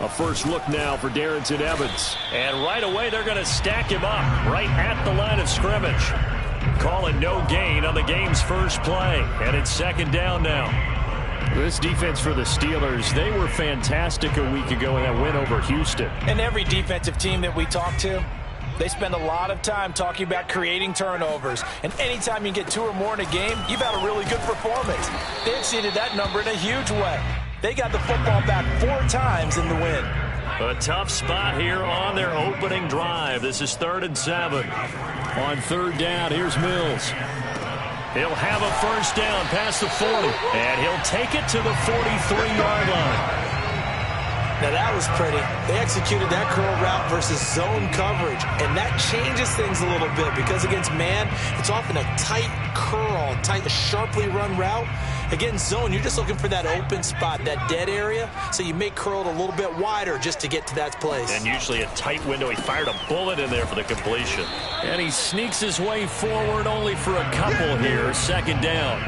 A first look now for Darrynton Evans. And right away they're going to stack him up right at the line of scrimmage. Call it no gain on the game's first play. And it's second down now. This defense for the Steelers, they were fantastic a week ago in that win over Houston. And every defensive team that we talk to, they spend a lot of time talking about creating turnovers. And anytime you get 2 or more in a game, you've had a really good performance. They exceeded that number in a huge way. They got the football back 4 times in the win. A tough spot here on their opening drive. This is 3rd and 7. On 3rd down, here's Mills. He'll have a first down past the 40. And he'll take it to the 43-yard line. Now that was pretty. They executed that curl route versus zone coverage, and that changes things a little bit because against man, it's often a tight curl, tight, sharply run route. Against zone, you're just looking for that open spot, that dead area, so you make curl a little bit wider just to get to that place. And usually a tight window. He fired a bullet in there for the completion. And he sneaks his way forward only for a couple here. 2nd down.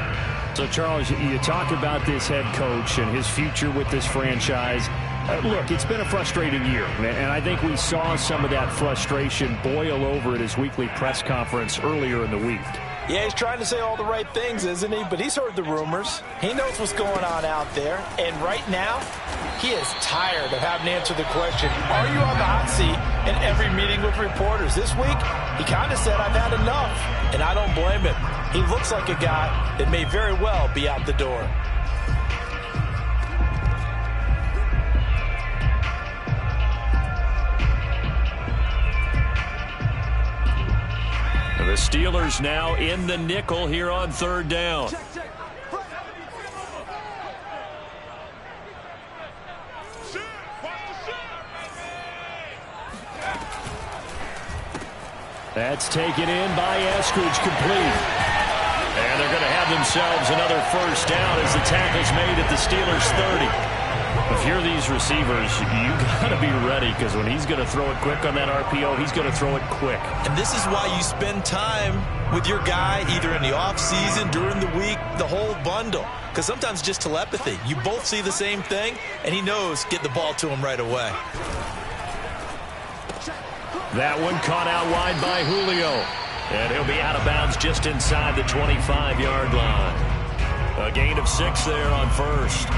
So, Charles, you talk about this head coach and his future with this franchise. Look, it's been a frustrating year, and I think we saw some of that frustration boil over at his weekly press conference earlier in the week. Yeah, he's trying to say all the right things, isn't he? But he's heard the rumors. He knows what's going on out there. And right now, he is tired of having to answer the question, are you on the hot seat in every meeting with reporters? This week, he kind of said, I've had enough. And I don't blame him. He looks like a guy that may very well be out the door. The Steelers now in the nickel here on 3rd down. That's taken in by Eskridge, complete. And they're going to have themselves another first down as the tackle's made at the Steelers' 30. If you're these receivers, you got to be ready because when he's going to throw it quick on that RPO, he's going to throw it quick. And this is why you spend time with your guy either in the offseason, during the week, the whole bundle. Because sometimes just telepathy. You both see the same thing, and he knows get the ball to him right away. That one caught out wide by Julio. And he'll be out of bounds just inside the 25-yard line. A gain of 6 there on first.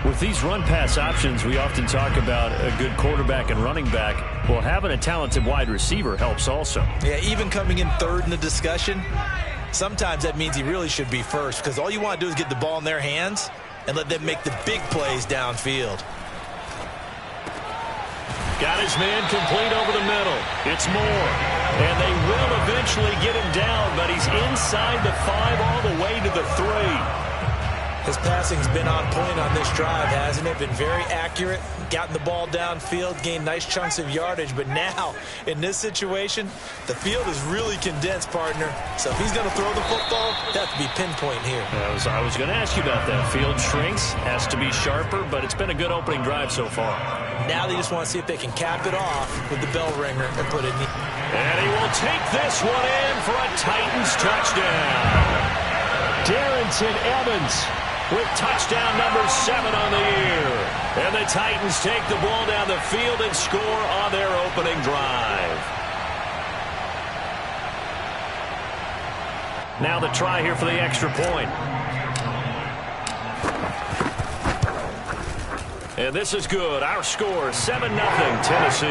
With these run-pass options, we often talk about a good quarterback and running back. Well, having a talented wide receiver helps also. Yeah, even coming in 3rd in the discussion, sometimes that means he really should be first because all you want to do is get the ball in their hands and let them make the big plays downfield. Got his man complete over the middle. It's Moore. And they will eventually get him down, but he's inside the 5 all the way to the 3. His passing's been on point on this drive, hasn't it? Been very accurate, gotten the ball downfield, gained nice chunks of yardage. But now, in this situation, the field is really condensed, partner. So if he's going to throw the football, that have to be pinpoint here. I was going to ask you about that. Field shrinks, has to be sharper, but it's been a good opening drive so far. Now they just want to see if they can cap it off with the bell ringer and put it in. And he will take this one in for a Titans touchdown. Darrynton Evans with touchdown number 7 on the year. And the Titans take the ball down the field and score on their opening drive. Now the try here for the extra point. And this is good. Our score, 7-0 Tennessee.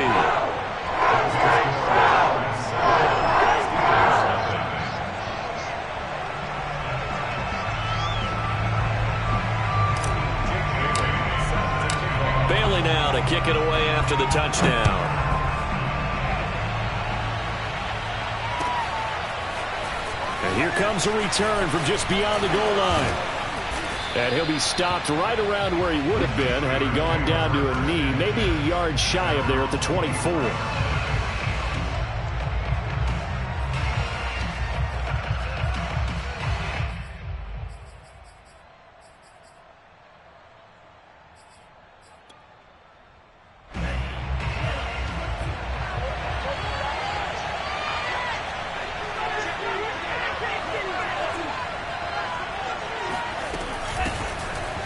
Bailey now to kick it away after the touchdown. And here comes a return from just beyond the goal line. And he'll be stopped right around where he would have been had he gone down to a knee, maybe a yard shy of there at the 24.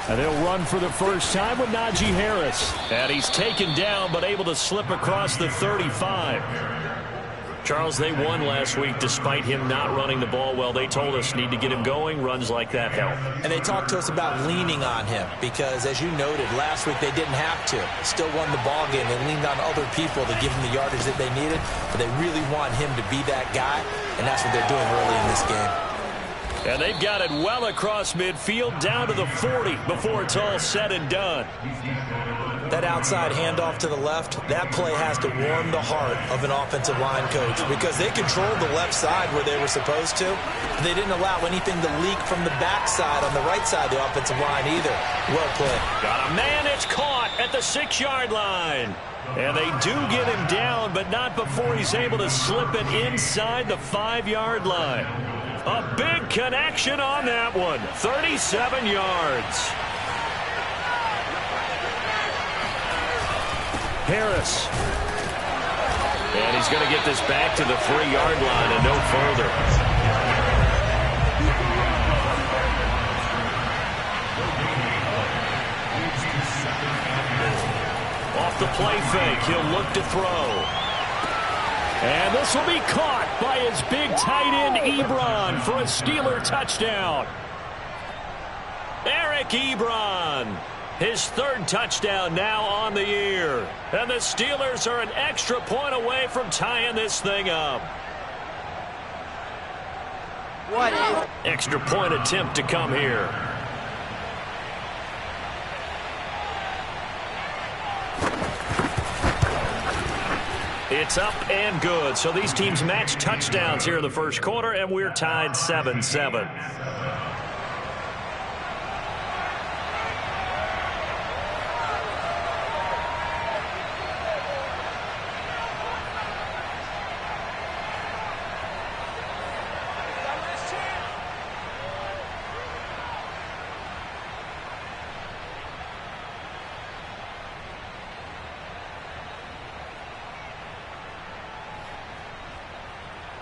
And they'll run for the first time with Najee Harris. And he's taken down but able to slip across the 35. Charles, they won last week despite him not running the ball well. They told us need to get him going. Runs like that help. And they talked to us about leaning on him because, as you noted, last week they didn't have to. Still won the ball game. They leaned on other people to give them the yardage that they needed. But they really want him to be that guy, and that's what they're doing early in this game. And they've got it well across midfield down to the 40 before it's all said and done. That outside handoff to the left, that play has to warm the heart of an offensive line coach because they controlled the left side where they were supposed to. They didn't allow anything to leak from the backside on the right side of the offensive line either. Well played. Got a man, it's caught at the 6-yard line. And they do get him down, but not before he's able to slip it inside the 5-yard line. A big connection on that one. 37 yards. Harris. And he's going to get this back to the 3-yard line and no further. Off the play fake, he'll look to throw. And this will be caught by his big tight end, Ebron, for a Steeler touchdown. Eric Ebron. His 3rd touchdown now on the year. And the Steelers are an extra point away from tying this thing up. Extra point attempt to come here. It's up and good. So these teams match touchdowns here in the first quarter, and we're tied 7-7.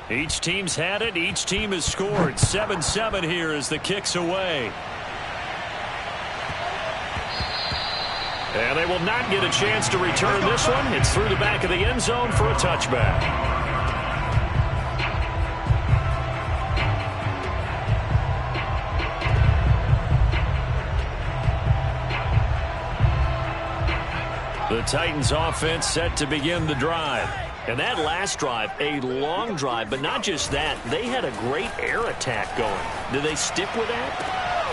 Each team's had it. Each team has scored. 7-7 here as the kick's away. And they will not get a chance to return this one. It's through the back of the end zone for a touchback. The Titans offense set to begin the drive. And that last drive, a long drive, but not just that. They had a great air attack going. Do they stick with that?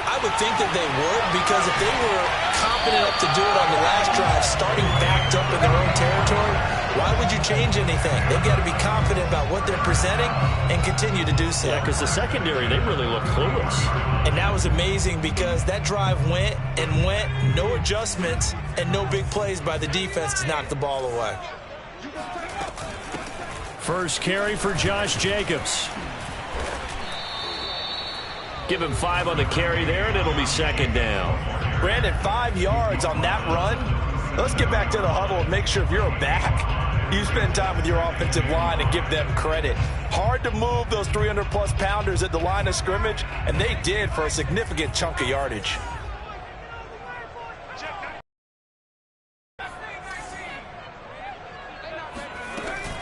I would think that they would, because if they were confident enough to do it on the last drive, starting backed up in their own territory, why would you change anything? They've got to be confident about what they're presenting and continue to do so. Yeah, because the secondary, they really look clueless. And that was amazing because that drive went and went, no adjustments, and no big plays by the defense to knock the ball away. First carry for Josh Jacobs. Give him 5 on the carry there, and it'll be 2nd down. Brandon, 5 yards on that run. Let's get back to the huddle and make sure if you're a back, you spend time with your offensive line and give them credit. Hard to move those 300-plus pounders at the line of scrimmage, and they did for a significant chunk of yardage.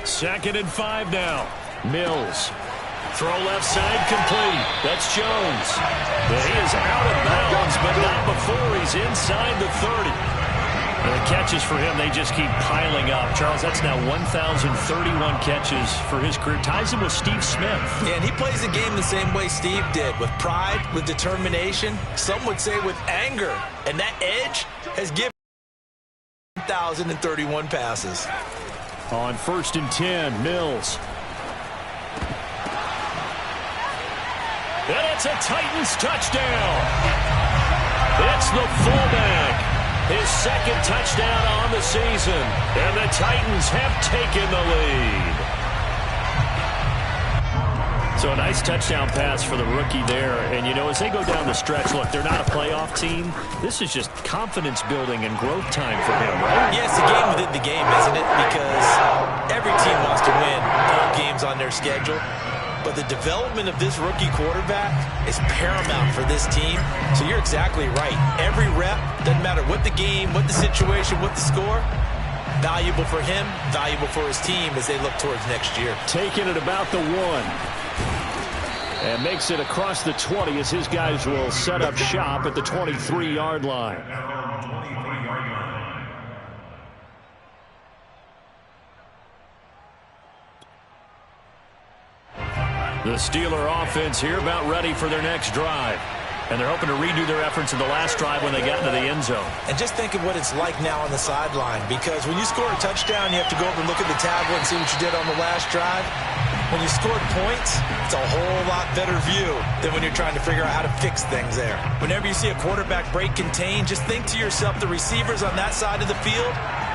Second and 5 now. Mills. Throw left side complete. That's Jones. But he is out of bounds, but not before he's inside the 30. And the catches for him, they just keep piling up. Charles, that's now 1,031 catches for his career. Ties him with Steve Smith. Yeah, and he plays the game the same way Steve did, with pride, with determination. Some would say with anger. And that edge has given 1,031 passes. On 1st and 10, Mills. And it's a Titans touchdown. It's the fullback. His 2nd touchdown on the season. And the Titans have taken the lead. So a nice touchdown pass for the rookie there. And, you know, as they go down the stretch, look, they're not a playoff team. This is just confidence building and growth time for him, right? Yeah, it's the game within the game, isn't it? Because every team wants to win 8 games on their schedule. but the development of this rookie quarterback is paramount for this team. So you're exactly right. Every rep, doesn't matter what the game, what the situation, what the score, valuable for him, valuable for his team as they look towards next year. Taking it about the 1. And makes it across the 20 as his guys will set up shop at the 23-yard line. The Steeler offense here about ready for their next drive. And they're hoping to redo their efforts in the last drive when they got into the end zone. And just think of what it's like now on the sideline, because when you score a touchdown, you have to go over and look at the tablet and see what you did on the last drive. When you scored points, it's a whole lot better view than when you're trying to figure out how to fix things there. Whenever you see a quarterback break contain, just think to yourself, the receivers on that side of the field,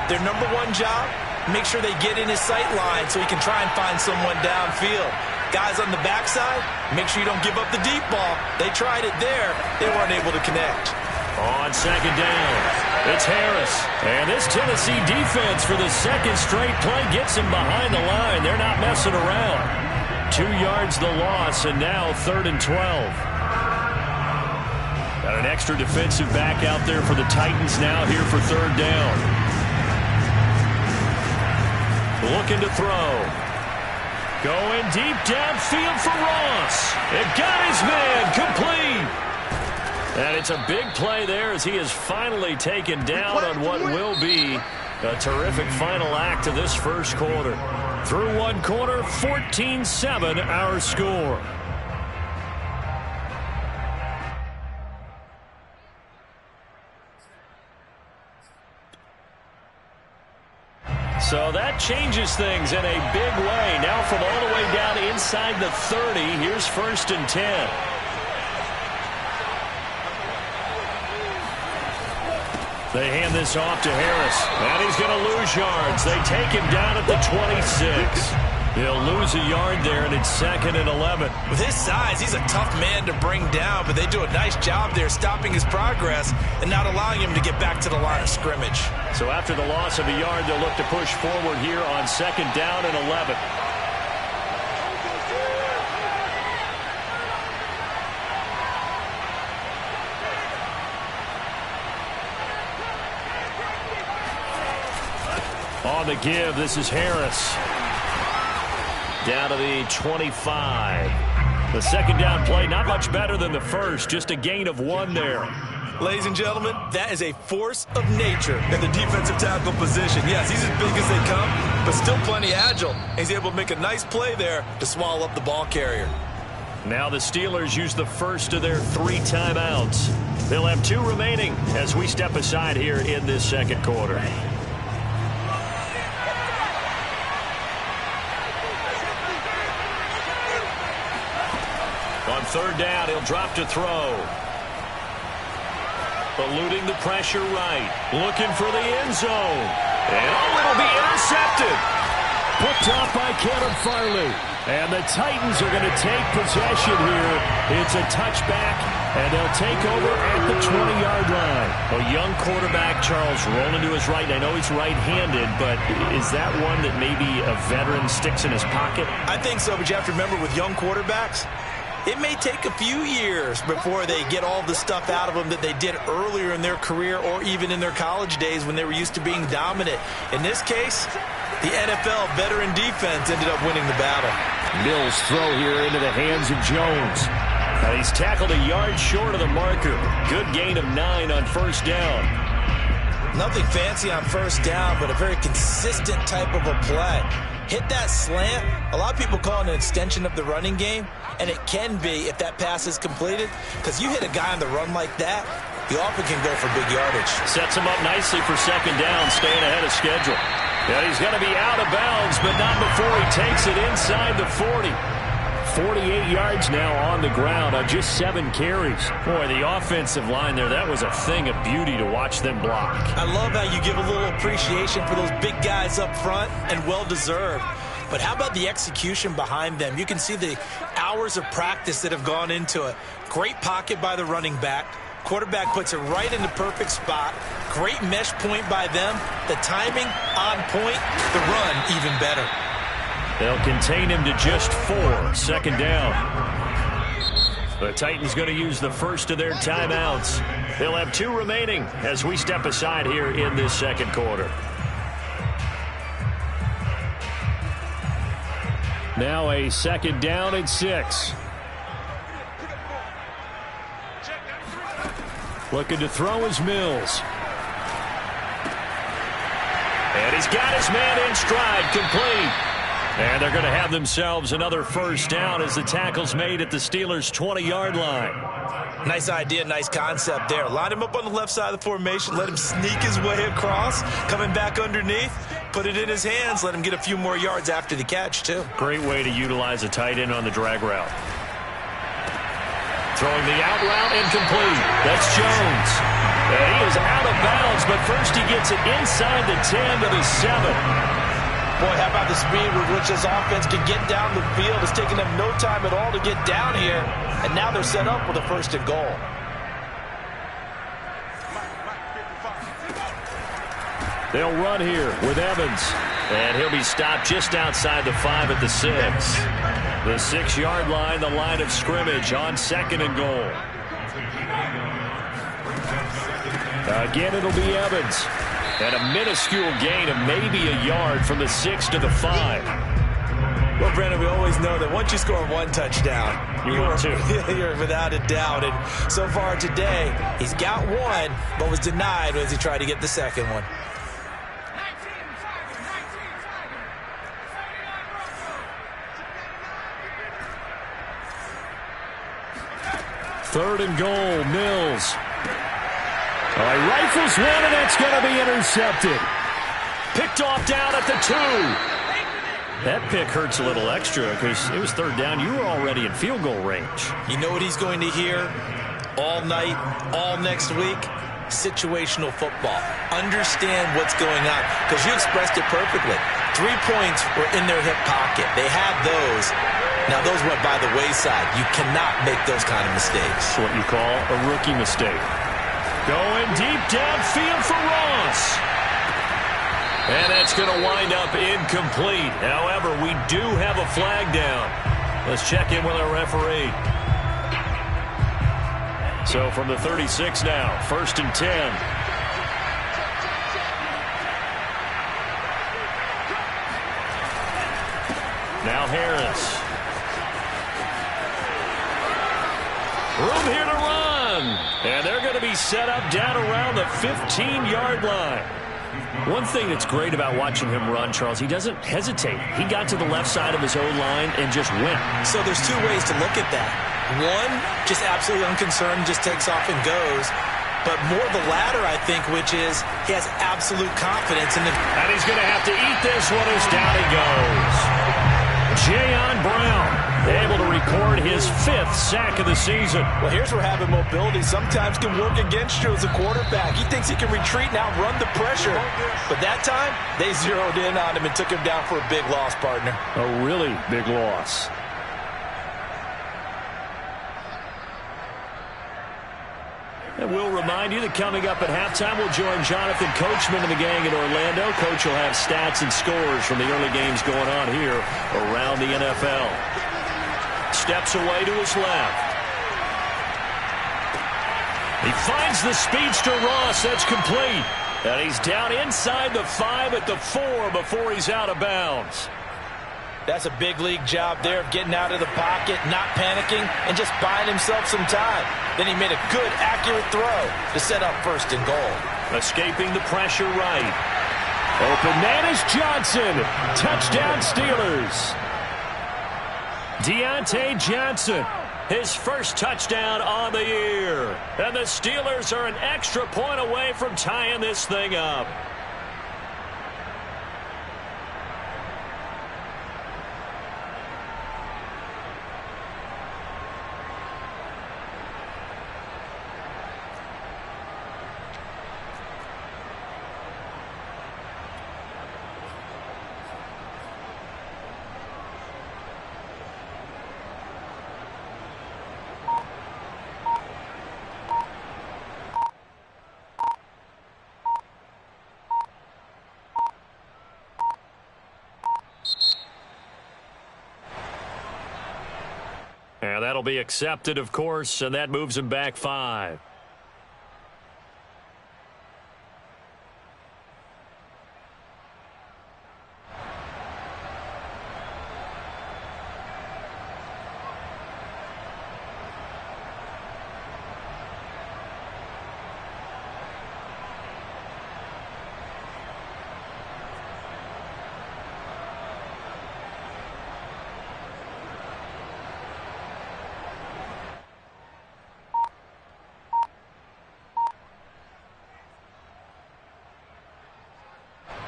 their number one job, make sure they get in his sight line so he can try and find someone downfield. Guys on the backside, make sure you don't give up the deep ball. They tried it there. They weren't able to connect. On second down, it's Harris. And this Tennessee defense for the second straight play gets him behind the line. They're not messing around. 2 yards the loss, and now 3rd and 12. Got an extra defensive back out there for the Titans now here for 3rd down. Looking to throw. Going deep downfield for Ross. It got his man complete. And it's a big play there as he is finally taken down on what will be a terrific final act of this first quarter. Through 1 quarter, 14-7 our score. So that changes things in a big way. Now from all the way down inside the 30, here's 1st and 10. They hand this off to Harris, and he's going to lose yards. They take him down at the 26. He'll lose a yard there, and it's 2nd and 11. With his size, he's a tough man to bring down, but they do a nice job there stopping his progress and not allowing him to get back to the line of scrimmage. So after the loss of a yard, they'll look to push forward here on 2nd down and 11. On the give, this is Harris. Down to the 25. The 2nd down play, not much better than the first, just a gain of 1 there. Ladies and gentlemen, that is a force of nature in the defensive tackle position. Yes, he's as big as they come, but still plenty agile. He's able to make a nice play there to swallow up the ball carrier. Now the Steelers use the first of their 3 timeouts. They'll have 2 remaining as we step aside here in this second quarter. On 3rd down, he'll drop to throw. Eluding the pressure right. Looking for the end zone. And it'll be intercepted. Picked off by Caleb Farley. And the Titans are going to take possession here. It's a touchback, and they'll take over at the 20-yard line. A young quarterback, Charles, rolling to his right. And I know he's right-handed, but is that one that maybe a veteran sticks in his pocket? I think so, but you have to remember with young quarterbacks, it may take a few years before they get all the stuff out of them that they did earlier in their career or even in their college days when they were used to being dominant. In this case, the NFL veteran defense ended up winning the battle. Mills throw here into the hands of Jones. He's tackled a yard short of the marker. Good gain of 9 on 1st down. Nothing fancy on 1st down, but a very consistent type of a play. Hit that slant. A lot of people call it an extension of the running game, and it can be if that pass is completed, because you hit a guy on the run like that, you often can go for big yardage. Sets him up nicely for 2nd down, staying ahead of schedule. Yeah, he's going to be out of bounds, but not before he takes it inside the 40. 48 yards now on the ground on just 7 carries. Boy, the offensive line there, that was a thing of beauty to watch them block. I love how you give a little appreciation for those big guys up front, and well-deserved. But how about the execution behind them? You can see the hours of practice that have gone into it. Great pocket by the running back. Quarterback puts it right in the perfect spot. Great mesh point by them. The timing on point. The run even better. They'll contain him to just 4. Second down. The Titans going to use the first of their timeouts. They'll have 2 remaining as we step aside here in this second quarter. Now a second down and 6. Looking to throw is Mills. And he's got his man in stride, complete. And they're going to have themselves another first down as the tackle's made at the Steelers' 20-yard line. Nice idea, nice concept there. Line him up on the left side of the formation, let him sneak his way across, coming back underneath, put it in his hands, let him get a few more yards after the catch, too. Great way to utilize a tight end on the drag route. Throwing the out route incomplete. That's Jones. And he is out of bounds, but first he gets it inside the 10 to the 7. Boy, how about the speed with which this offense can get down the field? It's taking them no time at all to get down here. And now they're set up with a first and goal. They'll run here with Evans. And he'll be stopped just outside the 5 at the 6. The 6-yard line, the line of scrimmage on second and goal. Again, it'll be Evans. And a minuscule gain of maybe a yard from the 6 to the 5. Well, Brandon, we always know that once you score 1 touchdown, you're without a doubt. And so far today, he's got 1, but was denied as he tried to get the second one. Third and goal, Mills. He rifles one, and that's going to be intercepted. Picked off down at the 2. That pick hurts a little extra because it was third down. You were already in field goal range. You know what he's going to hear all night, all next week? Situational football. Understand what's going on, because you expressed it perfectly. 3 points were in their hip pocket. They had those. Now, those went by the wayside. You cannot make those kind of mistakes. It's what you call a rookie mistake. Going deep downfield for Ross. And that's going to wind up incomplete. However, we do have a flag down. Let's check in with our referee. So from the 36 now, 1st and 10. Now Harris. Room here to run. And they're going to be set up down around the 15-yard line. One thing that's great about watching him run, Charles, he doesn't hesitate. He got to the left side of his own line and just went. So there's 2 ways to look at that. One, just absolutely unconcerned, just takes off and goes. But more the latter, I think, which is he has absolute confidence in the... And he's going to have to eat this one as down he goes. Jayon Brown able to record his 5th sack of the season. Well, here's where having mobility sometimes can work against you as a quarterback. He thinks he can retreat and outrun the pressure. But that time, they zeroed in on him and took him down for a big loss, partner. A really big loss. And we'll remind you that coming up at halftime, we'll join Jonathan Coachman and the gang in Orlando. Coach will have stats and scores from the early games going on here around the NFL. Steps away to his left. He finds the speedster Ross. That's complete. And he's down inside the 5 at the 4 before he's out of bounds. That's a big league job there of getting out of the pocket, not panicking, and just buying himself some time. Then he made a good, accurate throw to set up 1st and goal. Escaping the pressure right. Open man is Johnson. Touchdown Steelers. Deontay Johnson, his first touchdown on the year. And the Steelers are an extra point away from tying this thing up. And that'll be accepted, of course, and that moves him back 5.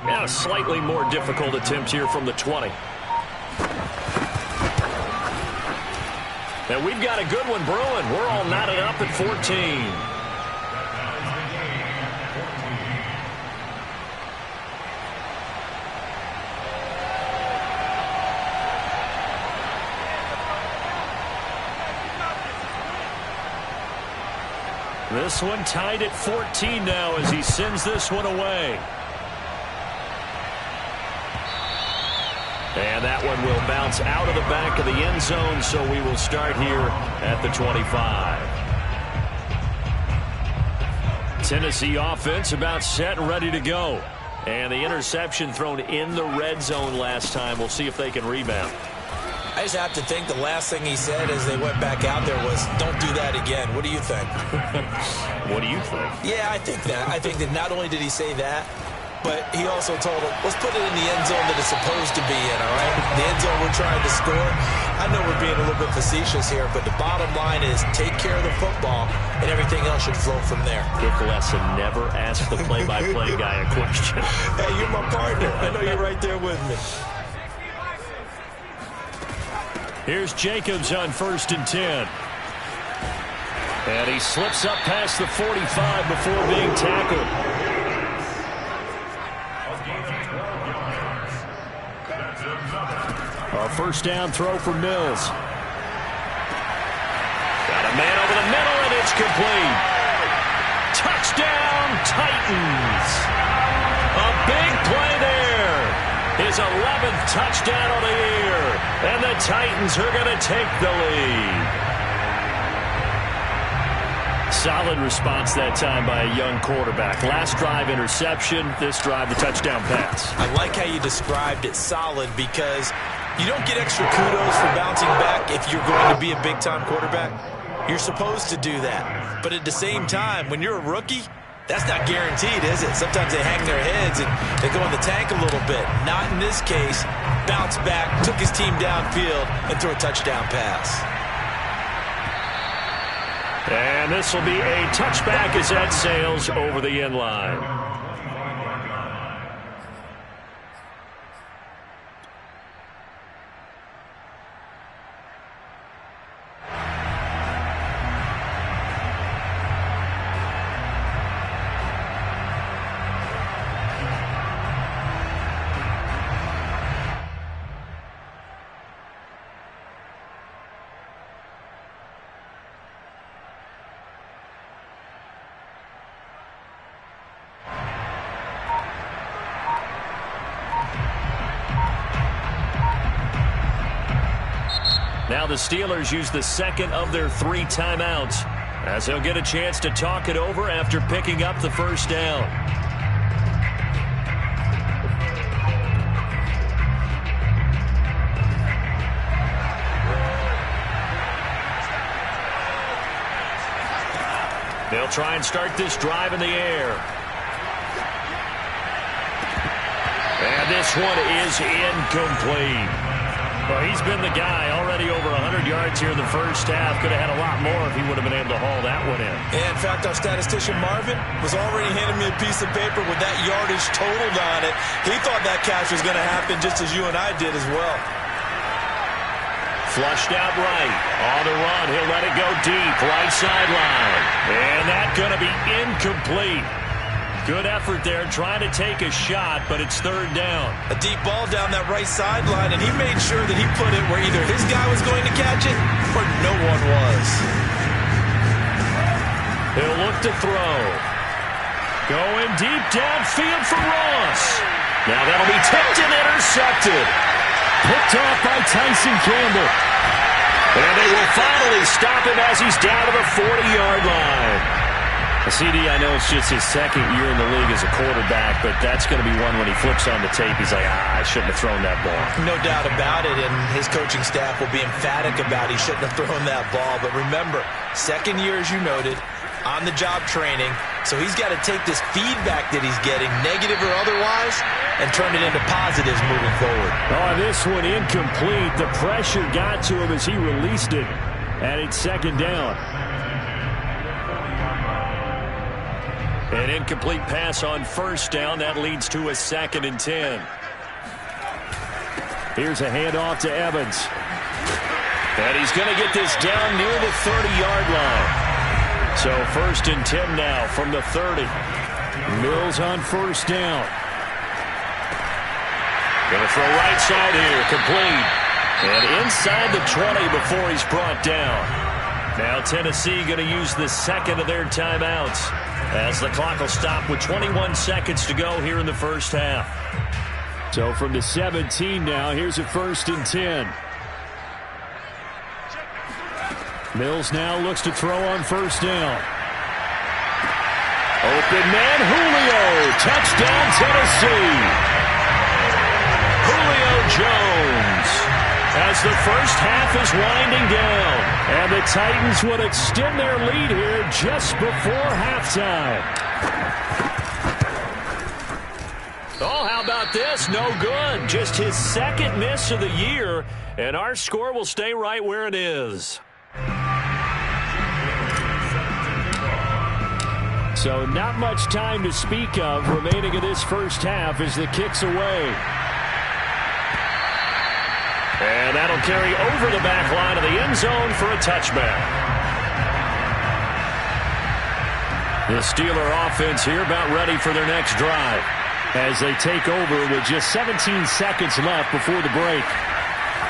Now a slightly more difficult attempt here from the 20. And we've got a good one brewing. We're all knotted up at 14. This one tied at 14 now as he sends this one away. And that one will bounce out of the back of the end zone, so we will start here at the 25. Tennessee offense about set and ready to go. And the interception thrown in the red zone last time. We'll see if they can rebound. I just have to think the last thing he said as they went back out there was, don't do that again. What do you think? What do you think? Yeah, I think that. I think that not only did he say that, but he also told him, let's put it in the end zone that it's supposed to be in, all right? The end zone we're trying to score. I know we're being a little bit facetious here, but the bottom line is take care of the football, and everything else should flow from there. Good lesson. Never ask the play-by-play guy a question. Hey, you're my partner. I know you're right there with me. Here's Jacobs on 1st and 10. And he slips up past the 45 before being tackled. A first down throw for Mills. Got a man over the middle, and it's complete. Touchdown, Titans. A big play there. His 11th touchdown of the year. And the Titans are going to take the lead. Solid response that time by a young quarterback. Last drive interception, this drive the touchdown pass. I like how you described it solid because you don't get extra kudos for bouncing back if you're going to be a big-time quarterback. You're supposed to do that. But at the same time, when you're a rookie, that's not guaranteed, is it? Sometimes they hang their heads and they go in the tank a little bit. Not in this case. Bounced back, took his team downfield, and threw a touchdown pass. And this will be a touchback as that sails over the end line. Now the Steelers use the second of their 3 timeouts as they'll get a chance to talk it over after picking up the first down. They'll try and start this drive in the air. And this one is incomplete. Well, he's been the guy already over 100 yards here in the first half. Could have had a lot more if he would have been able to haul that one in. In fact, our statistician Marvin was already handing me a piece of paper with that yardage totaled on it. He thought that catch was going to happen just as you and I did as well. Flushed out right. On the run, he'll let it go deep. Right sideline. And that's going to be incomplete. Good effort there, trying to take a shot, but it's 3rd down. A deep ball down that right sideline, and he made sure that he put it where either his guy was going to catch it or no one was. He'll look to throw. Going deep downfield for Ross. Now that'll be tipped and intercepted. Picked off by Tyson Campbell. And they will finally stop him as he's down to the 40-yard line. CD, I know it's just his second year in the league as a quarterback, but that's going to be one when he flips on the tape. He's like, I shouldn't have thrown that ball. No doubt about it, and his coaching staff will be emphatic about he shouldn't have thrown that ball. But remember, second year, as you noted, on-the-job training, so he's got to take this feedback that he's getting, negative or otherwise, and turn it into positives moving forward. Oh, this one incomplete. The pressure got to him as he released it, and it's second down. An incomplete pass on first down. That leads to a 2nd and 10. Here's a handoff to Evans. And he's going to get this down near the 30-yard line. So 1st and 10 now from the 30. Mills on first down. Going to throw right side here. Complete. And inside the 20 before he's brought down. Now Tennessee going to use the second of their timeouts, as the clock will stop with 21 seconds to go here in the first half. So from the 17 now, here's a 1st and 10. Mills now looks to throw on first down. Open man, Julio. Touchdown, Tennessee. Julio Jones, as the first half is winding down. And the Titans would extend their lead here just before halftime. Oh, how about this? No good. Just his second miss of the year, and our score will stay right where it is. So not much time to speak of remaining in this first half as the kick's away. And that'll carry over the back line of the end zone for a touchback. The Steeler offense here about ready for their next drive, as they take over with just 17 seconds left before the break.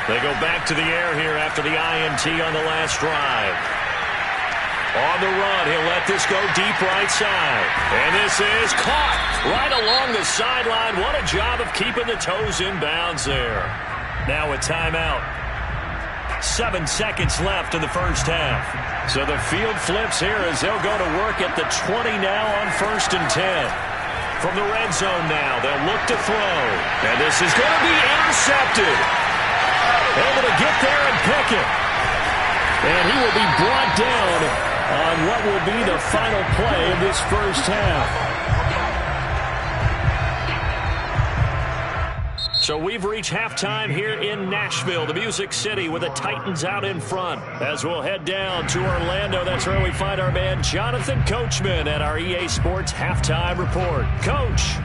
They go back to the air here after the INT on the last drive. On the run, he'll let this go deep right side. And this is caught right along the sideline. What a job of keeping the toes in bounds there. Now a timeout. 7 seconds left in the first half. So the field flips here as they'll go to work at the 20 now on 1st and 10. From the red zone now, they'll look to throw. And this is going to be intercepted. Able to get there and pick it. And he will be brought down on what will be the final play of this first half. So we've reached halftime here in Nashville, the Music City, with the Titans out in front. As we'll head down to Orlando, that's where we find our man Jonathan Coachman at our EA Sports Halftime Report. Coach.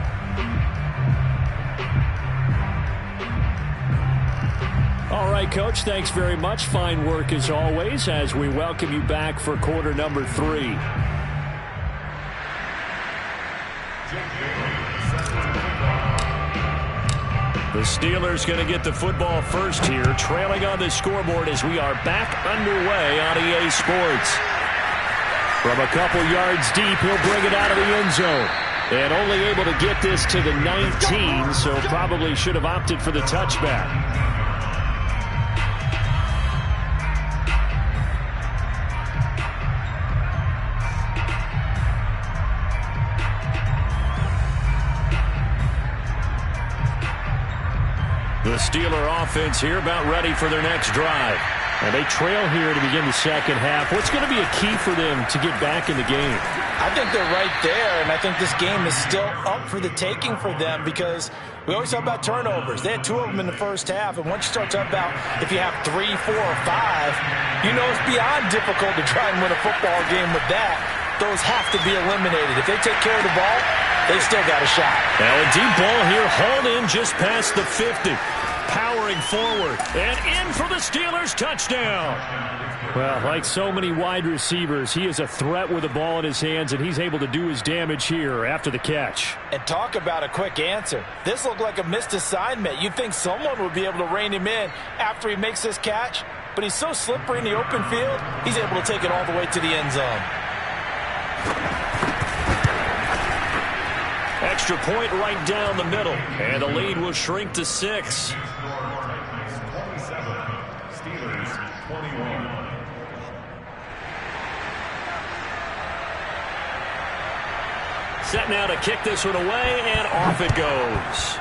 All right, Coach, thanks very much. Fine work as always as we welcome you back for quarter number 3. The Steelers going to get the football first here, trailing on the scoreboard as we are back underway on EA Sports. From a couple yards deep, he'll bring it out of the end zone. And only able to get this to the 19, so probably should have opted for the touchback. The Steeler offense here about ready for their next drive. And they trail here to begin the second half. What's going to be a key for them to get back in the game? I think they're right there, and I think this game is still up for the taking for them because we always talk about turnovers. They had 2 of them in the first half, and once you start talking about if you have 3, 4, or 5, you know it's beyond difficult to try and win a football game with that. Those have to be eliminated. If they take care of the ball, they still got a shot. Now a deep ball here hauled in just past the 50. Powering forward and in for the Steelers touchdown. Well, like so many wide receivers, he is a threat with the ball in his hands, and he's able to do his damage here after the catch. And talk about a quick answer. This looked like a missed assignment. You'd think someone would be able to rein him in after he makes this catch, but he's so slippery in the open field, he's able to take it all the way to the end zone. Extra point right down the middle, and the lead will shrink to 6. 27, Steelers 21. Set now to kick this one away, and off it goes.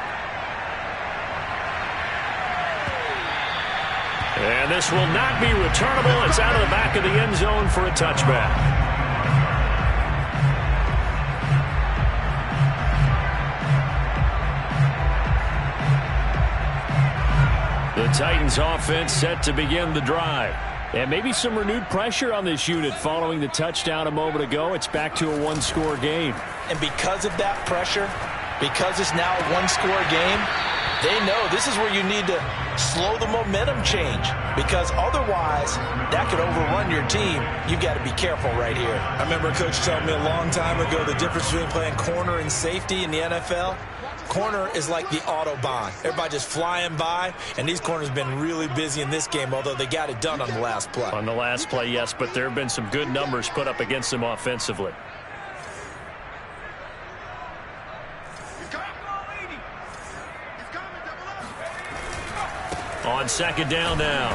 And this will not be returnable. It's out of the back of the end zone for a touchback. The Titans offense set to begin the drive. And maybe some renewed pressure on this unit following the touchdown a moment ago. It's back to a one-score game. And because of that pressure, because it's now a one-score game, they know this is where you need to slow the momentum change, because otherwise that could overrun your team. You got to be careful right here. I remember a coach telling me a long time ago the difference between playing corner and safety in the NFL. Corner is like the Autobahn. Everybody just flying by, and these corners have been really busy in this game, although they got it done on the last play. On the last play, yes, but there have been some good numbers put up against them offensively. On second down now,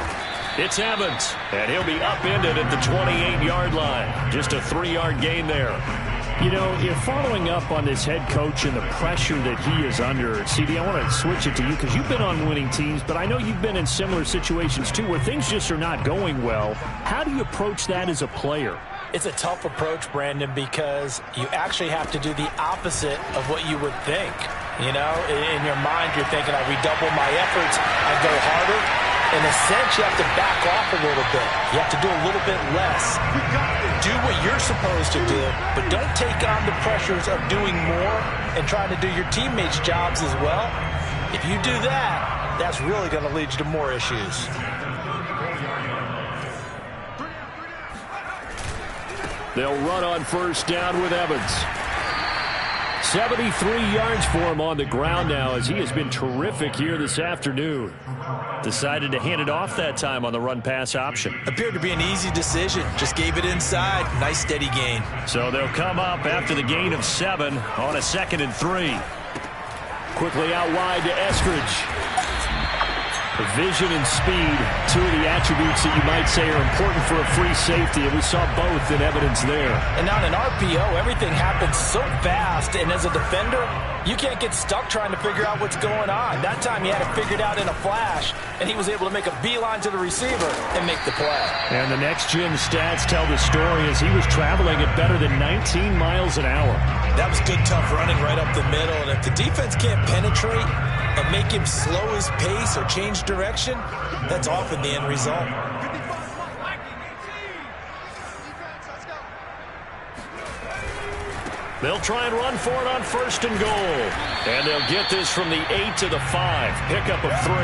it's Evans, and he'll be upended at the 28-yard line. Just a 3-yard gain there. You know, you're following up on this head coach and the pressure that he is under. CD, I want to switch it to you because you've been on winning teams, but I know you've been in similar situations too where things just are not going well. How do you approach that as a player? It's a tough approach, Brandon, because you actually have to do the opposite of what you would think. You know, in your mind, you're thinking, I redouble my efforts, I go harder. In a sense, you have to back off a little bit. You have to do a little bit less. Do what you're supposed to do, but don't take on the pressures of doing more and trying to do your teammates' jobs as well. If you do that, that's really going to lead you to more issues. They'll run on first down with Evans. 73 yards for him on the ground now, as he has been terrific here this afternoon. Decided to hand it off that time on the run-pass option. Appeared to be an easy decision. Just gave it inside. Nice steady gain. So they'll come up after the gain of 7 on a 2nd and 3. Quickly out wide to Eskridge. Vision and speed, two of the attributes that you might say are important for a free safety, and we saw both in evidence there. And on an RPO, everything happens so fast, and as a defender, you can't get stuck trying to figure out what's going on. That time he had it figured out in a flash, and he was able to make a beeline to the receiver and make the play. And the next-gen stats tell the story as he was traveling at better than 19 miles an hour. That was good, tough running right up the middle, and if the defense can't penetrate and make him slow his pace or change direction, that's often the end result. They'll try and run for it on 1st and goal. And they'll get this from the 8 to the 5. Pickup of 3.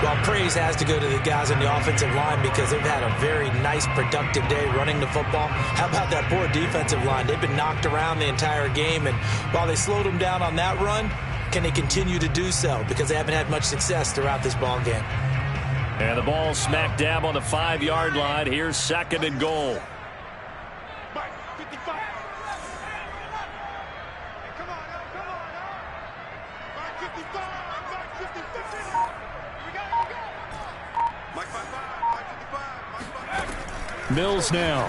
Well, praise has to go to the guys on the offensive line because they've had a very nice, productive day running the football. How about that poor defensive line? They've been knocked around the entire game, and while they slowed them down on that run, can they continue to do so? Because they haven't had much success throughout this ball game. And the ball smack dab on the 5-yard line. Here's 2nd and goal. Mills now.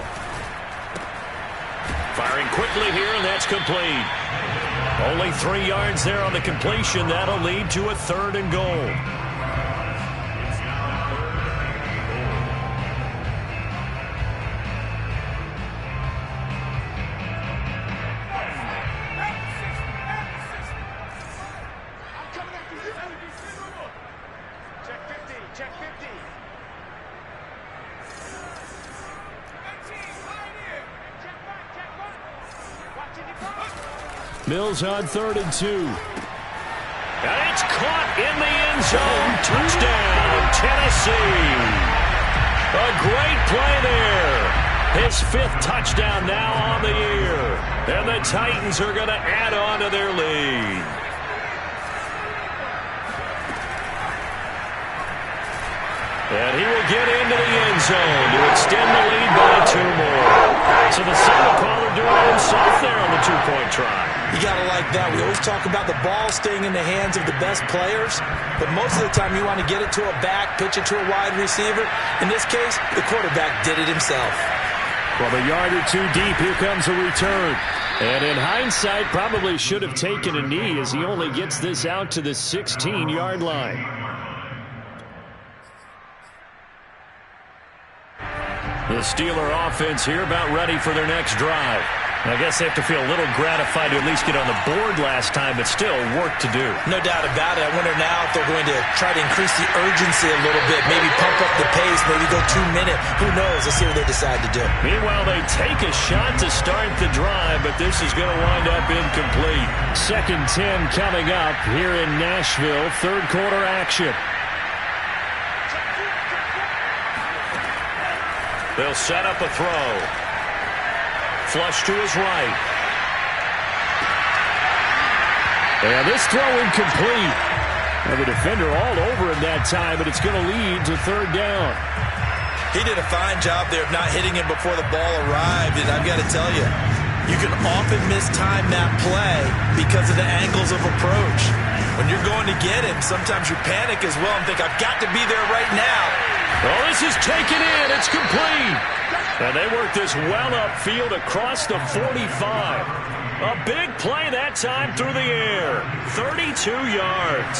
Firing quickly here, and that's complete. Only 3 yards there on the completion. That'll lead to a 3rd and goal. Mills on 3rd and 2. And it's caught in the end zone. Touchdown, Tennessee. A great play there. His 5th touchdown now on the year. And the Titans are going to add on to their lead. And he will get into the end zone to extend the lead by 2 more. So the signal caller doing it himself there on the 2-point try. You got to like that. We always talk about the ball staying in the hands of the best players, but most of the time you want to get it to a back, pitch it to a wide receiver. In this case, the quarterback did it himself. Well, a yard or 2 deep, here comes a return. And in hindsight, probably should have taken a knee as he only gets this out to the 16-yard line. The Steeler offense here about ready for their next drive. I guess they have to feel a little gratified to at least get on the board last time, but still work to do. No doubt about it. I wonder now if they're going to try to increase the urgency a little bit, maybe pump up the pace, maybe go 2 minutes. Who knows? Let's see what they decide to do. Meanwhile, they take a shot to start the drive, but this is going to wind up incomplete. 2nd 10 coming up here in Nashville. Third quarter action. They'll set up a throw. Flush to his right. And this throw incomplete. And the defender all over him that time, but it's going to lead to 3rd down. He did a fine job there of not hitting him before the ball arrived, and I've got to tell you, you can often mistime that play because of the angles of approach. When you're going to get him, sometimes you panic as well and think, I've got to be there right now. Oh, this is taken in. It's complete. And they work this well upfield across the 45. A big play that time through the air. 32 yards.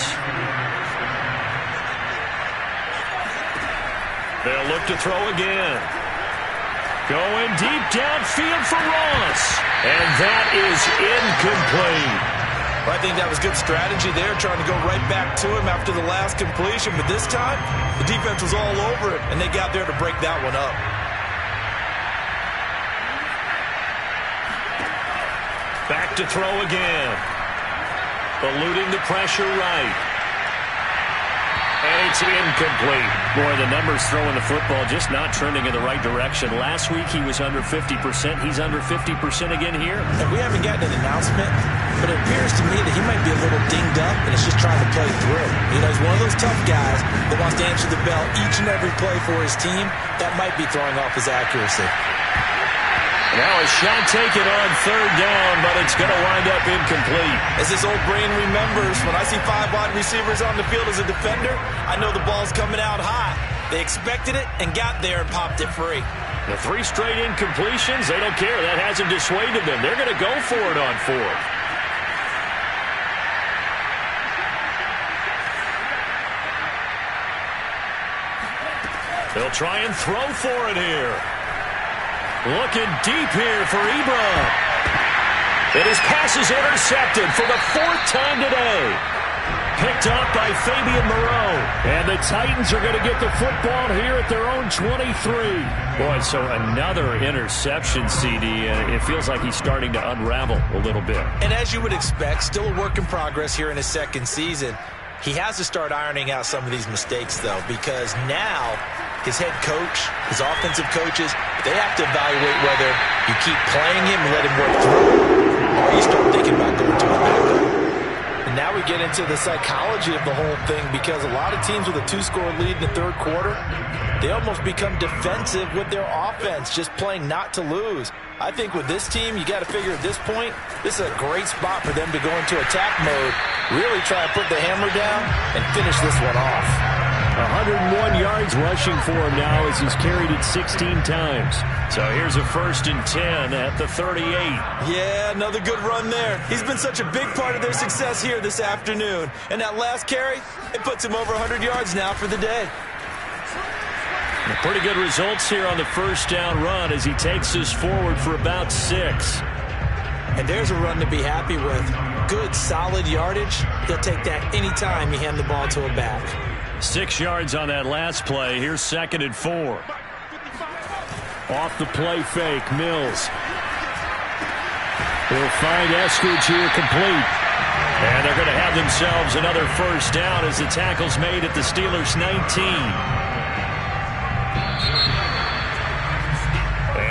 They'll look to throw again. Going deep downfield for Ross. And that is incomplete. Well, I think that was good strategy there, trying to go right back to him after the last completion. But this time, the defense was all over it, and they got there to break that one up. Back to throw again. Eluding the pressure right. And it's incomplete. Boy, the numbers throwing the football just not trending in the right direction. Last week he was under 50%. He's under 50% again here. And we haven't gotten an announcement, but it appears to me that he might be a little dinged up and is just trying to play through. You know, he's one of those tough guys that wants to answer the bell each and every play for his team. That might be throwing off his accuracy. Now a shot taken on 3rd down, but it's going to wind up incomplete. As his old brain remembers, when I see 5 wide receivers on the field as a defender, I know the ball's coming out high. They expected it and got there and popped it free. The 3 straight incompletions, they don't care. That hasn't dissuaded them. They're going to go for it on 4th. They'll try and throw for it here. Looking deep here for Ebron. And his pass is intercepted for the 4th time today. Picked up by Fabian Moreau. And the Titans are going to get the football here at their own 23. Boy, so another interception, CD. And it feels like he's starting to unravel a little bit. And as you would expect, still a work in progress here in his 2nd season. He has to start ironing out some of these mistakes, though, because now his head coach, his offensive coaches, they have to evaluate whether you keep playing him and let him work through it, or you start thinking about going to a backup. And now we get into the psychology of the whole thing, because a lot of teams with a 2-score lead in the 3rd quarter, they almost become defensive with their offense, just playing not to lose. I think with this team, you got to figure at this point, this is a great spot for them to go into attack mode, really try to put the hammer down and finish this one off. 101 yards rushing for him now as he's carried it 16 times. So here's a 1st and 10 at the 38. Yeah, another good run there. He's been such a big part of their success here this afternoon. And that last carry, it puts him over 100 yards now for the day. Pretty good results here on the 1st down run as he takes us forward for about 6. And there's a run to be happy with. Good, solid yardage. He'll take that anytime you hand the ball to a back. 6 yards on that last play. Here's 2nd and 4. Off the play fake, Mills. He'll find Eskridge here complete. And they're going to have themselves another 1st down as the tackle's made at the Steelers' 19.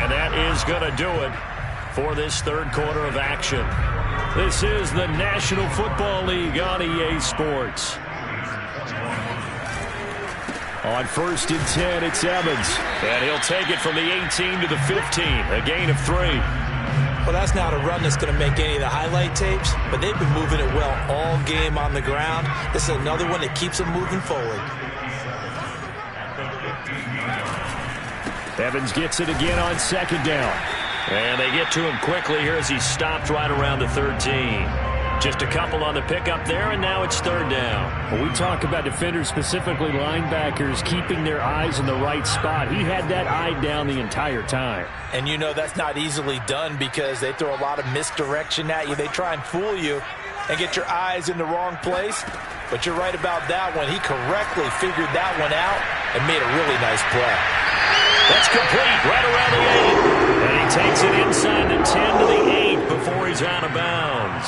And that is going to do it for this 3rd quarter of action. This is the National Football League on EA Sports. On 1st and 10, it's Evans. And he'll take it from the 18 to the 15, a gain of 3. Well, that's not a run that's going to make any of the highlight tapes, but they've been moving it well all game on the ground. This is another one that keeps them moving forward. Evans gets it again on 2nd down. And they get to him quickly here as he stopped right around the 13. Just a couple on the pickup there, and now it's third down. When we talk about defenders, specifically linebackers, keeping their eyes in the right spot, he had that eye down the entire time. And you know that's not easily done because they throw a lot of misdirection at you. They try and fool you and get your eyes in the wrong place. But you're right about that one. He correctly figured that one out and made a really nice play. That's complete right around the 8. And he takes it inside the 10 to the 8 before he's out of bounds.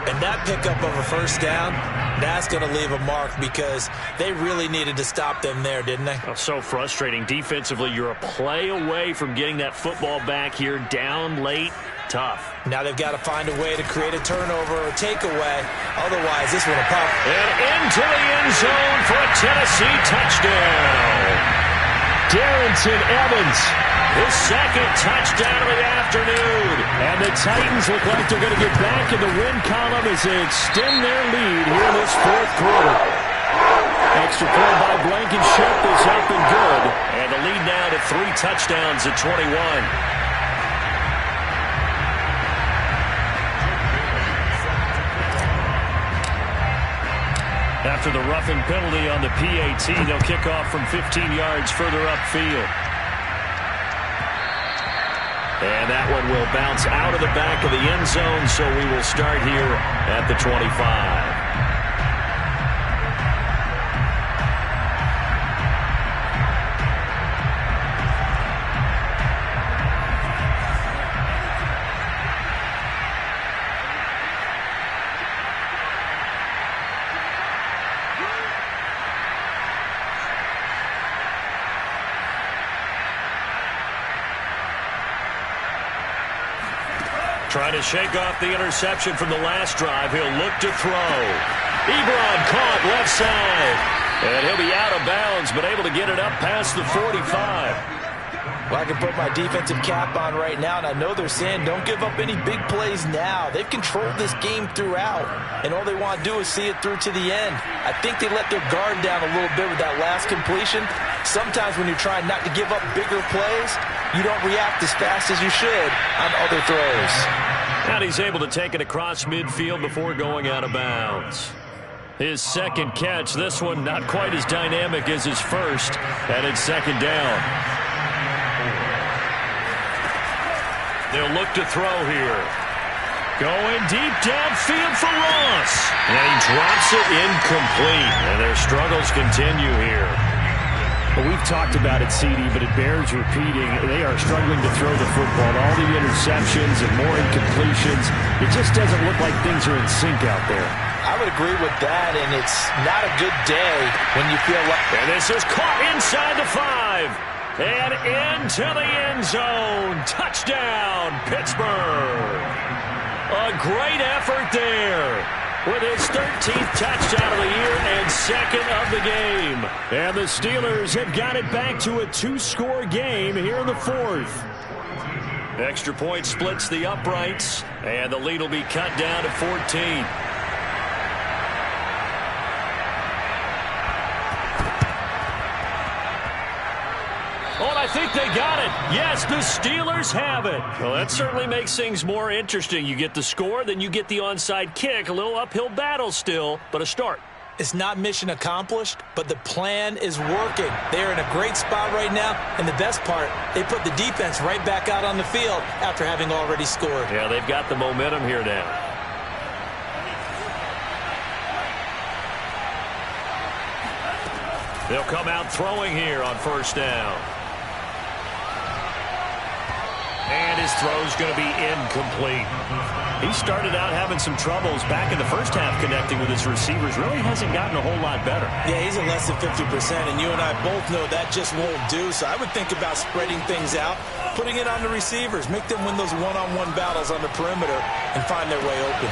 And that pickup of a first down, that's going to leave a mark because they really needed to stop them there, didn't they? Oh, so frustrating. Defensively, you're a play away from getting that football back here down late. Tough. Now they've got to find a way to create a turnover or a takeaway. Otherwise, this one will pop. And into the end zone for a Tennessee touchdown. Darrynton Evans, his second touchdown of the afternoon. And the Titans look like they're going to get back in the win column as they extend their lead here in this fourth quarter. Extra point by Blankenship is up and good. And the lead now to 3 touchdowns at 21. After the roughing penalty on the PAT, they'll kick off from 15 yards further upfield. And that one will bounce out of the back of the end zone, so we will start here at the 25. Trying to shake off the interception from the last drive. He'll look to throw. Ebron caught left side. And he'll be out of bounds, but able to get it up past the 45. Well, I can put my defensive cap on right now, and I know they're saying don't give up any big plays now. They've controlled this game throughout, and all they want to do is see it through to the end. I think they let their guard down a little bit with that last completion. Sometimes when you're trying not to give up bigger plays, you don't react as fast as you should on other throws. And he's able to take it across midfield before going out of bounds. His second catch, this one not quite as dynamic as his first, and it's second down. They'll look to throw here. Going deep downfield for Ross. And he drops it incomplete. And their struggles continue here. Well, we've talked about it, CD, but it bears repeating. They are struggling to throw the football. All the interceptions and more incompletions. It just doesn't look like things are in sync out there. I would agree with that, and it's not a good day when you feel like... And this is caught inside the 5. And into the end zone. Touchdown, Pittsburgh. A great effort there with his 13th touchdown of the year and second of the game. And the Steelers have got it back to a 2-score game here in the fourth. Extra point splits the uprights, and the lead will be cut down to 14. Oh, I think they got it. Yes, the Steelers have it. Well, that certainly makes things more interesting. You get the score, then you get the onside kick. A little uphill battle still, but a start. It's not mission accomplished, but the plan is working. They're in a great spot right now, and the best part, they put the defense right back out on the field after having already scored. Yeah, they've got the momentum here now. They'll come out throwing here on first down. And his throw's going to be incomplete. He started out having some troubles back in the first half connecting with his receivers. Really hasn't gotten a whole lot better. Yeah, he's at less than 50%, and you and I both know that just won't do. So I would think about spreading things out, putting it on the receivers, make them win those one-on-one battles on the perimeter and find their way open.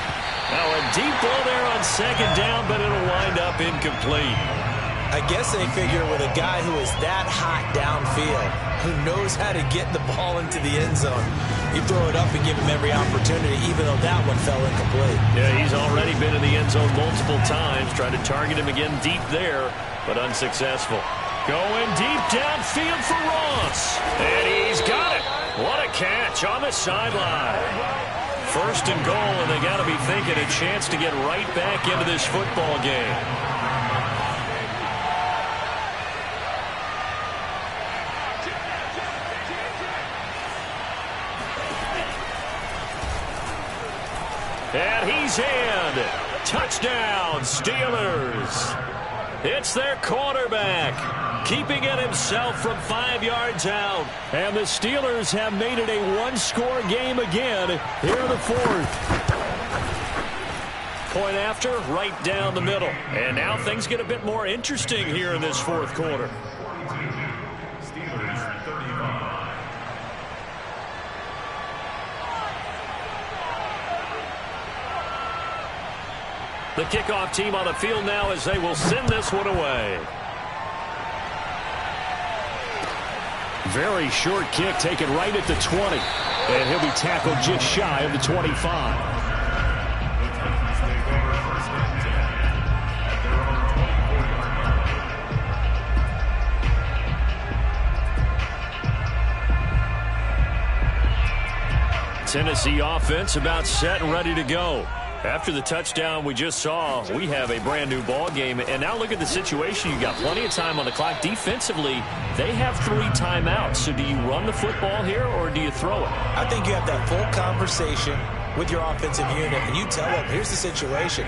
Now a deep ball there on second down, but it'll wind up incomplete. I guess they figure with a guy who is that hot downfield, who knows how to get the ball into the end zone, you throw it up and give him every opportunity, even though that one fell incomplete. Yeah, he's already been in the end zone multiple times, trying to target him again deep there, but unsuccessful. Going deep downfield for Ross, and he's got it. What a catch on the sideline. First and goal, and they got to be thinking a chance to get right back into this football game. And he's in. Touchdown, Steelers. It's their quarterback, keeping it himself from 5 yards out. And the Steelers have made it a one-score game again here in the fourth. Point after, right down the middle. And now things get a bit more interesting here in this fourth quarter. Steelers 35. The kickoff team on the field now as they will send this one away. Very short kick taken right at the 20. And he'll be tackled just shy of the 25. Tennessee offense about set and ready to go. After the touchdown we just saw, we have a brand new ball game. And now look at the situation. You got plenty of time on the clock. Defensively, they have 3 timeouts. So do you run the football here or do you throw it? I think you have that full conversation with your offensive unit, and you tell them, here's the situation.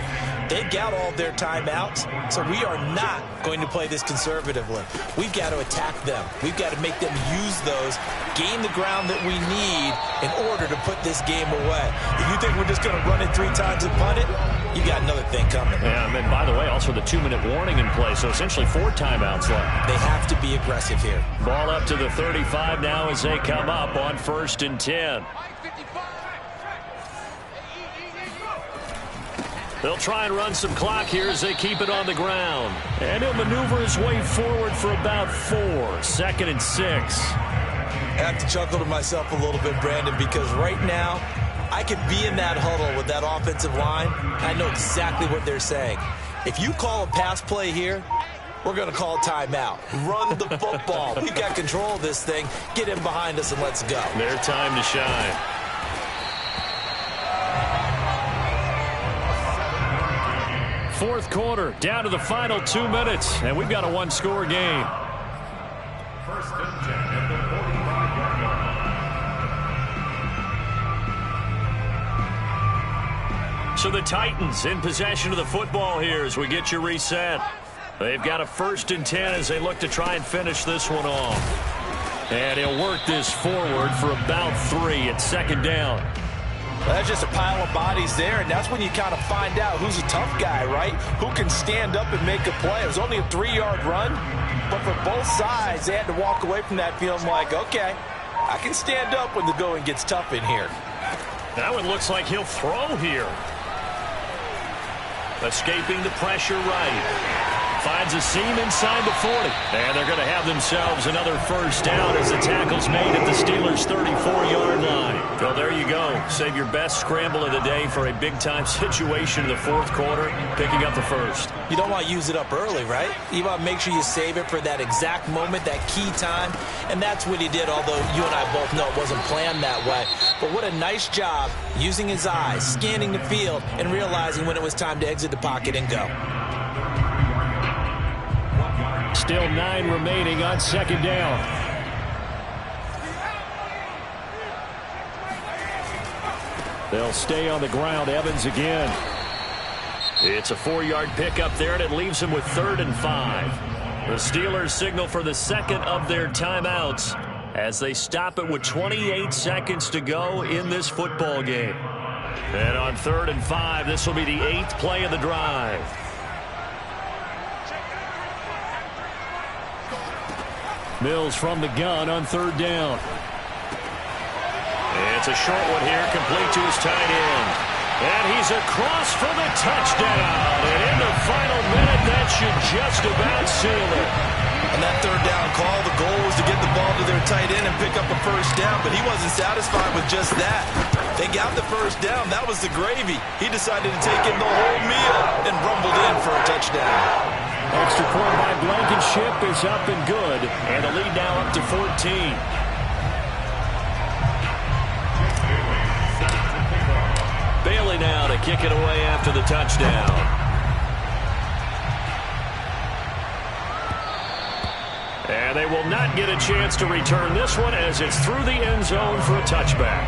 They've got all their timeouts, so we are not going to play this conservatively. We've got to attack them. We've got to make them use those, gain the ground that we need in order to put this game away. If you think we're just going to run it 3 times and punt it, you got another thing coming. Yeah, and by the way, also the 2-minute warning in play, so essentially 4 timeouts left. They have to be aggressive here. Ball up to the 35 now as they come up on 1st and 10. They'll try and run some clock here as they keep it on the ground. And he'll maneuver his way forward for about 4. 2nd and 6. I have to chuckle to myself a little bit, Brandon, because right now I could be in that huddle with that offensive line. I know exactly what they're saying. If you call a pass play here, we're going to call timeout. Run the football. We've got control of this thing. Get in behind us and let's go. Their time to shine. Fourth quarter, down to the final 2 minutes, and we've got a one-score game. 1st and 10 at the 45-yard line. So the Titans in possession of the football here as we get you reset. They've got a 1st and 10 as they look to try and finish this one off. And he'll work this forward for about 3 at 2nd down. Well, that's just a pile of bodies there, and that's when you kind of find out who's a tough guy, right? Who can stand up and make a play. It was only a 3-yard run, but for both sides, they had to walk away from that feeling like, okay, I can stand up when the going gets tough in here. That one looks like he'll throw here. Escaping the pressure right. Finds a seam inside the 40. And they're going to have themselves another 1st down as the tackle's made at the Steelers' 34-yard line. Well, there you go. Save your best scramble of the day for a big-time situation in the 4th quarter, picking up the 1st. You don't want to use it up early, right? You want to make sure you save it for that exact moment, that key time. And that's what he did, although you and I both know it wasn't planned that way. But what a nice job using his eyes, scanning the field, and realizing when it was time to exit the pocket and go. Still 9 remaining on 2nd down. They'll stay on the ground. Evans again. It's a 4-yard pickup there, and it leaves him with 3rd and 5. The Steelers signal for the 2nd of their timeouts as they stop it with 28 seconds to go in this football game. And on 3rd and 5, this will be the 8th play of the drive. Mills from the gun on 3rd down. It's a short one here, complete to his tight end. And he's across for the touchdown. And in the final minute, that should just about seal it. On that 3rd down call, the goal was to get the ball to their tight end and pick up a 1st down, but he wasn't satisfied with just that. They got the 1st down. That was the gravy. He decided to take in the whole meal and rumbled in for a touchdown. Extra point by Blankenship is up and good. And the lead now up to 14. Staley now to kick it away after the touchdown. And they will not get a chance to return this one as it's through the end zone for a touchback.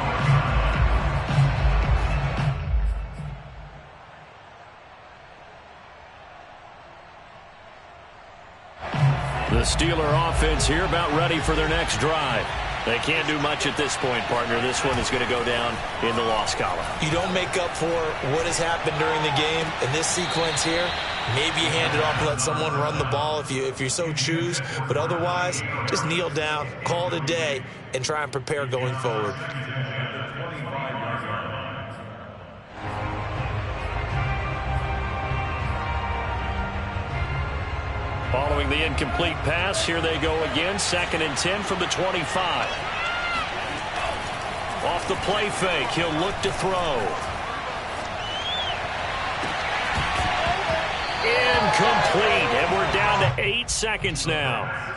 The Steeler offense here about ready for their next drive. They can't do much at this point, partner. This one is going to go down in the loss column. You don't make up for what has happened during the game. In this sequence here, maybe you hand it off and let someone run the ball if you so choose. But otherwise, just kneel down, call it a day, and try and prepare going forward. Following the incomplete pass, here they go again. 2nd and 10 from the 25. Off the play fake, he'll look to throw. Incomplete, and we're down to 8 seconds now.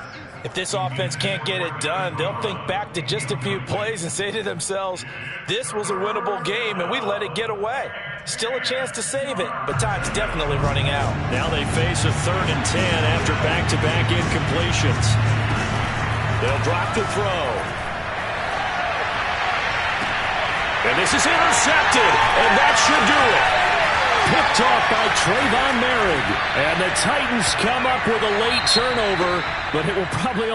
If this offense can't get it done, they'll think back to just a few plays and say to themselves, this was a winnable game and we let it get away. Still a chance to save it, but time's definitely running out. Now they face a 3rd and 10 after back-to-back incompletions. They'll drop the throw. And this is intercepted, and that should do it. Picked off by Trayvon Merrick. And the Titans come up with a late turnover, but it will probably